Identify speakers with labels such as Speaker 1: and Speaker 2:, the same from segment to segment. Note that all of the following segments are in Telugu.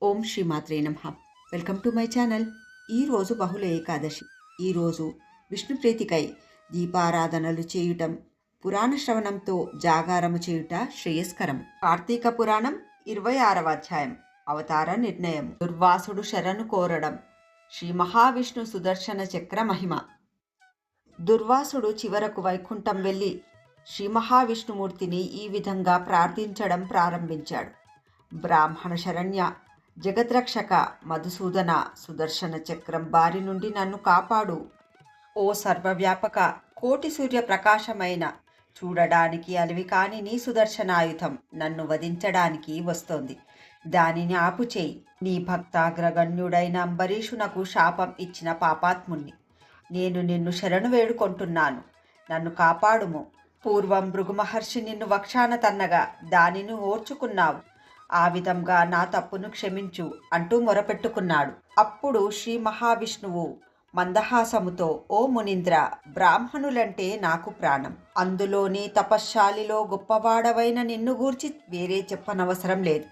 Speaker 1: ఓం శ్రీ మాత్రే నమః. Welcome to my channel. ఈరోజు బహుళ ఏకాదశి. ఈరోజు విష్ణు ప్రీతికై దీపారాధనలు చేయుటం, పురాణ శ్రవణంతో జాగారము చేయుట శ్రేయస్కరం. కార్తీక పురాణం 26వ అధ్యాయం. అవతార నిర్ణయం. దుర్వాసుడు శరణు కోరడం. శ్రీ మహావిష్ణు సుదర్శన చక్ర మహిమ. దుర్వాసుడు చివరకు వైకుంఠం వెళ్ళి శ్రీ మహావిష్ణుమూర్తిని ఈ విధంగా ప్రార్థించడం ప్రారంభించాడు. బ్రాహ్మణ శరణ్య, జగద్రక్షక మధుసూదన, సుదర్శన చక్రం బారి నుండి నన్ను కాపాడు. ఓ సర్వవ్యాపక, కోటి సూర్య ప్రకాశమైన, చూడడానికి అలివి కాని నీ సుదర్శనాయుధం నన్ను వధించడానికి వస్తోంది. దానిని ఆపుచేయి. నీ భక్తాగ్రగణ్యుడైన అంబరీషునకు శాపం ఇచ్చిన పాపాత్ముణ్ణి నేను నిన్ను శరణు వేడుకొంటున్నాను. నన్ను కాపాడుము. పూర్వం భృగు మహర్షి నిన్ను వక్షాన తన్నగా దానిని ఓర్చుకున్నావు. ఆ విధంగా నా తప్పును క్షమించు అంటూ మొరపెట్టుకున్నాడు. అప్పుడు శ్రీ మహావిష్ణువు మందహాసముతో, ఓ మునీంద్ర, బ్రాహ్మణులంటే నాకు ప్రాణం. అందులోని తపశ్శాలిలో గొప్పవాడవైన నిన్ను గూర్చి వేరే చెప్పనవసరం లేదు.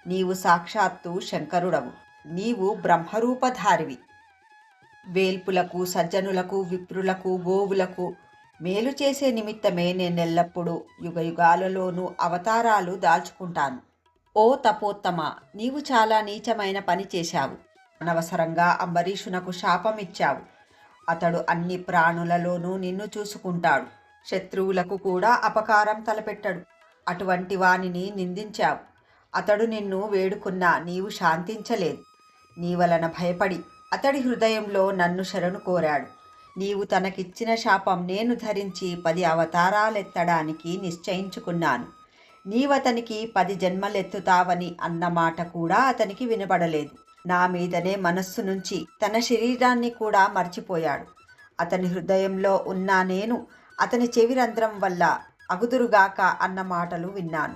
Speaker 1: నీవు సాక్షాత్తు శంకరుడవు. నీవు బ్రహ్మరూపధారివి. వేల్పులకు, సజ్జనులకు, విప్రులకు, గోవులకు మేలు చేసే నిమిత్తమే నేనెల్లప్పుడూ యుగయుగాలలోనూ అవతారాలు దాల్చుకుంటాను. ఓ తపోత్తమ, నీవు చాలా నీచమైన పని చేశావు. అనవసరంగా అంబరీషునకు శాపమిచ్చావు. అతడు అన్ని ప్రాణులలోనూ నిన్ను చూసుకుంటాడు. శత్రువులకు కూడా అపకారం తలపెట్టడు. అటువంటి వానిని నిందించావు. అతడు నిన్ను వేడుకున్నా నీవు శాంతించలేదు. నీ వలన భయపడి అతడి హృదయంలో నన్ను శరణు కోరాడు. నీవు తనకిచ్చిన శాపం నేను ధరించి 10 అవతారాలెత్తడానికి నిశ్చయించుకున్నాను. నీవతనికి 10 జన్మలెత్తుతావని అన్నమాట కూడా అతనికి వినబడలేదు. నా మీదనే మనస్సు నుంచి తన శరీరాన్ని కూడా మర్చిపోయాడు. అతని హృదయంలో ఉన్న నేను అతని చెవిరంధ్రం వల్ల అగుదురుగాక అన్న మాటలు విన్నాను.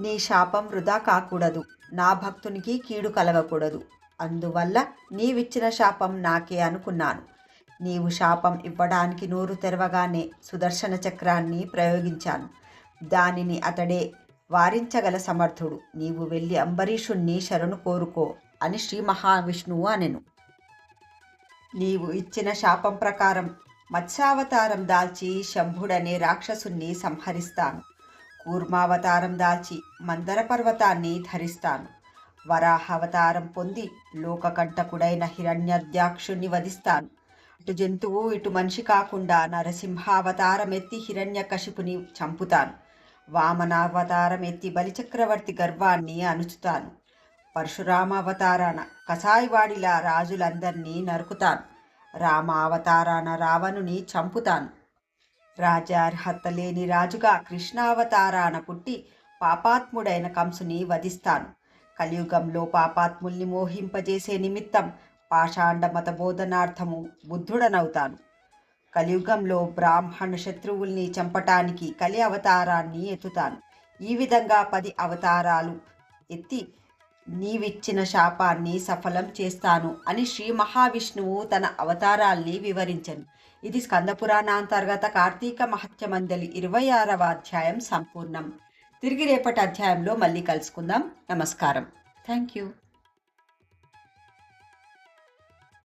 Speaker 1: నీ శాపం వృధా కాకూడదు, నా భక్తునికి కీడు కలగకూడదు. అందువల్ల నీవిచ్చిన శాపం నాకే అనుకున్నాను. నీవు శాపం ఇవ్వడానికి నోరు తెరవగానే సుదర్శన చక్రాన్ని ప్రయోగించాను. దానిని అతడే వారించగల సమర్థుడు. నీవు వెళ్ళి అంబరీషుణ్ణి శరణు కోరుకో అని శ్రీ మహావిష్ణువు అనెను. నీవు ఇచ్చిన శాపం ప్రకారం మత్స్యావతారం దాల్చి శంభుడనే రాక్షసుణ్ణి సంహరిస్తాను. కూర్మావతారం దాల్చి మందర పర్వతాన్ని ధరిస్తాను. వరాహావతారం పొంది లోకకంటకుడైన హిరణ్యద్యాక్షుణ్ణి వధిస్తాను. ఇటు జంతువు ఇటు మనిషి కాకుండా నరసింహావతారం ఎత్తి హిరణ్యకశిపుని చంపుతాను. వామనావతారం ఎత్తి బలిచక్రవర్తి గర్వాన్ని అణుచుతాను. పరశురామావతారాన కసాయివాడిలా రాజులందరినీ నరుకుతాను. రామావతారాన రావణుని చంపుతాను. రాజార్హత లేని రాజుగా కృష్ణావతారాన పుట్టి పాపాత్ముడైన కంసుని వధిస్తాను. కలియుగంలో పాపాత్ముల్ని మోహింపజేసే నిమిత్తం పాషాండ మత బోధనార్థము బుద్ధుడనవుతాను. కలియుగంలో బ్రాహ్మణ శత్రువుల్ని చంపటానికి కలి అవతారాన్ని ఎత్తుతాను. ఈ విధంగా 10 అవతారాలు ఎత్తి నీవిచ్చిన శాపాన్ని సఫలం చేస్తాను అని శ్రీ మహావిష్ణువు తన అవతారాల్ని వివరించను. ఇది స్కందపురాణాంతర్గత కార్తీక మహత్యమందలి 26వ అధ్యాయం సంపూర్ణం. తిరిగి రేపటి అధ్యాయంలో మళ్ళీ కలుసుకుందాం. నమస్కారం. Thank you.